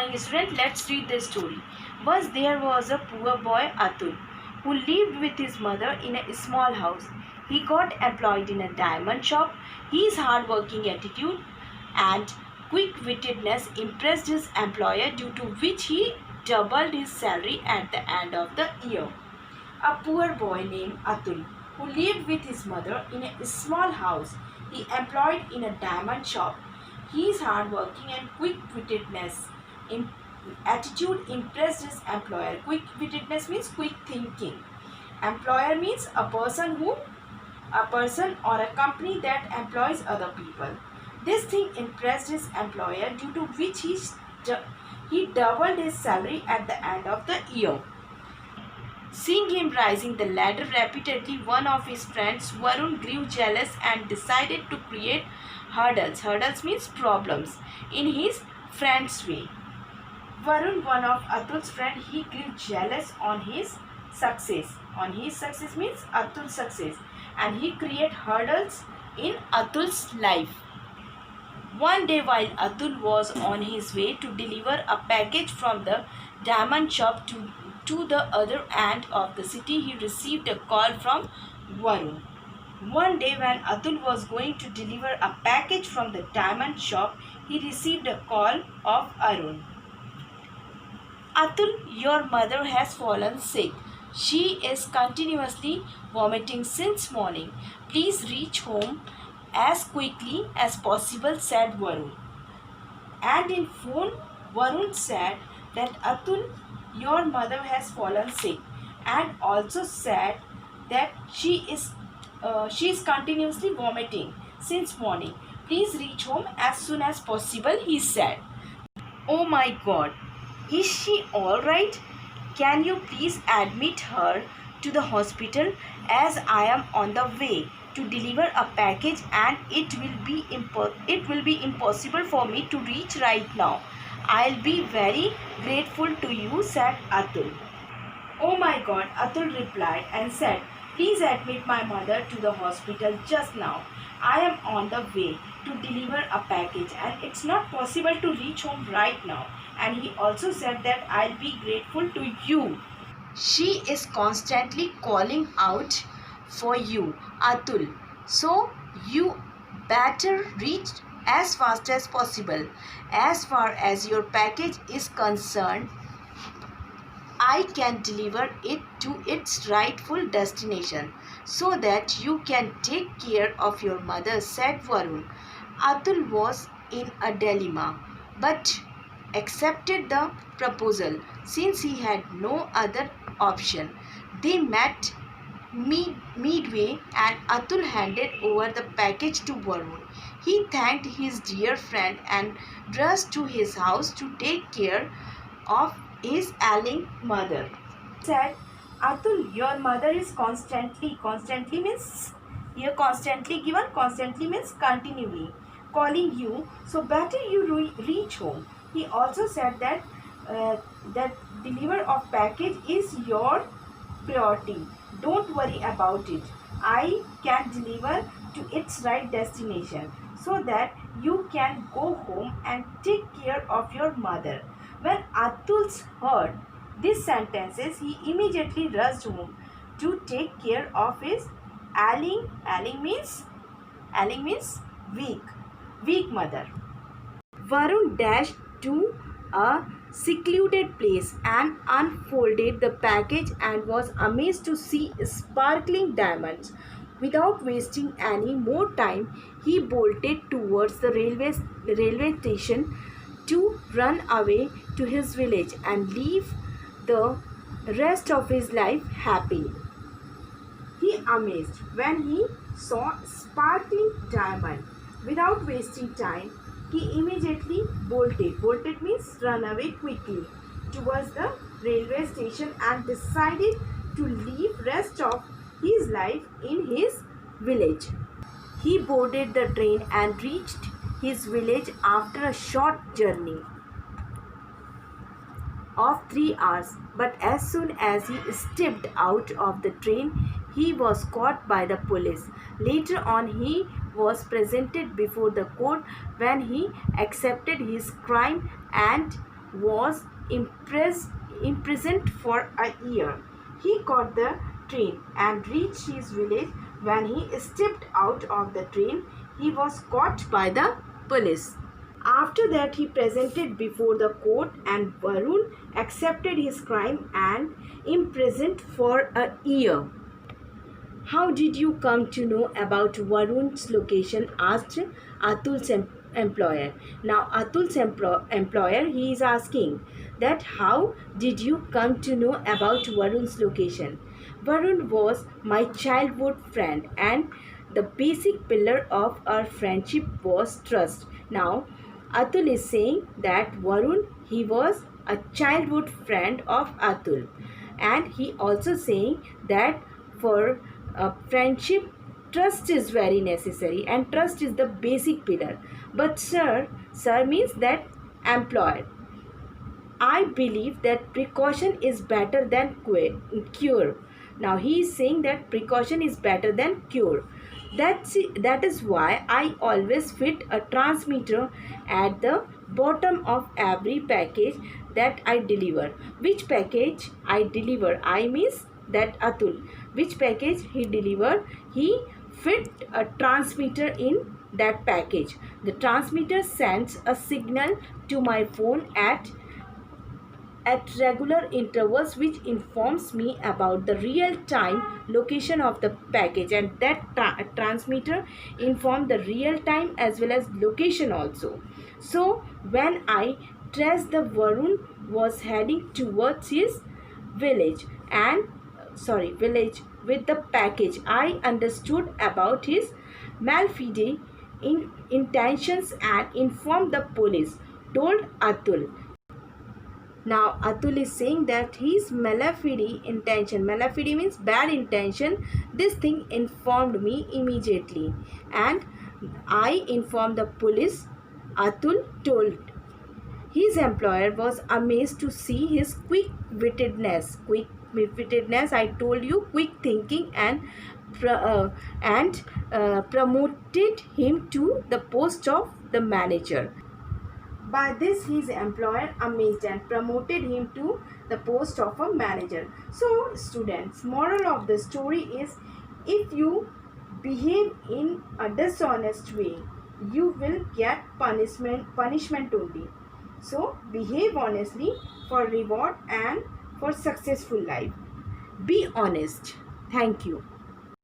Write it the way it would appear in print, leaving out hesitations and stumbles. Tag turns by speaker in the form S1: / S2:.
S1: young student, let's read the story. Once there was a poor boy, Atul, who lived with his mother in a small house. He got employed in a diamond shop. His hard-working attitude and quick-wittedness impressed his employer, due to which he doubled his salary at the end of the year. A poor boy named Atul, who lived with his mother in a small house. He employed in a diamond shop. His hard-working and quick-wittedness attitude impressed his employer. Quick-wittedness means quick thinking. Employer means a person or a company that employs other people. This thing impressed his employer, due to which he doubled his salary at the end of the year. Seeing him rising the ladder repeatedly, one of his friends, Varun, grew jealous and decided to create hurdles. Hurdles means problems in his friend's way. Varun, one of Atul's friend, he grew jealous on his success. On his success means Atul's success, and he created hurdles in Atul's life. One day, while Atul was on his way to deliver a package from the diamond shop to the other end of the city, he received a call from Varun. One day, when Atul was going to deliver a package from the diamond shop, he received a call of Arun. Atul, your mother has fallen sick. She is continuously vomiting since morning. Please reach home as quickly as possible, said Varun. And in phone, Varun said that Atul, your mother has fallen sick, and also said that she is continuously vomiting since morning. Please reach home as soon as possible, he said. Oh my God, is she all right? Can you please admit her to the hospital, as I am on the way to deliver a package and it will be impossible for me to reach right now. I'll be very grateful to you, said Atul. Oh my God, Atul replied and said, please admit my mother to the hospital just now. I am on the way to deliver a package and it's not possible to reach home right now. And he also said that I'll be grateful to you. She is constantly calling out for you, Atul. So you better reach as fast as possible. As far as your package is concerned, I can deliver it to its rightful destination so that you can take care of your mother, said Varun. Atul was in a dilemma, but accepted the proposal since he had no other option. They met midway and Atul handed over the package to Varun. He thanked his dear friend and rushed to his house to take care of his ailing mother. Said, Atul, your mother is constantly means here constantly given, constantly means continually calling you, so better you reach home. He also said that that deliver of package is your priority. Don't worry about it. I can deliver to its right destination so that you can go home and take care of your mother. When Atul heard these sentences, he immediately rushed home to take care of his ailing means weak mother. Varun dashed to a secluded place and unfolded the package and was amazed to see sparkling diamonds. Without wasting any more time, he bolted towards the railway station to run away to his village and live the rest of his life happily. He amazed when he saw sparkling diamond. Without wasting time, he immediately bolted. Bolted means run away quickly towards the railway station and decided to live rest of his life in his village. He boarded the train and reached his village after a short journey of 3 hours. But as soon as he stepped out of the train, he was caught by the police. Later on, he was presented before the court when he accepted his crime and was imprisoned for a year. He caught the train and reached his village. When he stepped out of the train, he was caught by the police. After that, he presented before the court, and Varun accepted his crime and imprisoned for a year. How did you come to know about Varun's location? Asked Atul's employer. Now Atul's employer, he is asking that how did you come to know about Varun's location? Varun was my childhood friend, and the basic pillar of our friendship was trust. Now Atul is saying that Varun, he was a childhood friend of Atul, and he also saying that for friendship, trust is very necessary, and trust is the basic pillar. But sir means that employer, I believe that precaution is better than cure. Now he is saying that precaution is better than cure. That is why I always fit a transmitter at the bottom of every package that I deliver. Which package I deliver? I means that Atul. Which package he deliver? He fit a transmitter in that package. The transmitter sends a signal to my phone at regular intervals, which informs me about the real time location of the package, and that transmitter inform the real time as well as location also. So when I traced, the Varun was heading towards his village with the package, I understood about his malfide intentions and informed the police, told Atul. Now Atul is saying that his malafide intention, malafide means bad intention, this thing informed me immediately, and I informed the police, Atul told. His employer was amazed to see his quick-wittedness, I told you, quick thinking, and promoted him to the post of the manager. By this, his employer amazed and promoted him to the post of a manager. So students, moral of the story is, if you behave in a dishonest way, you will get punishment only. So behave honestly for reward and for successful life. Be honest. Thank you.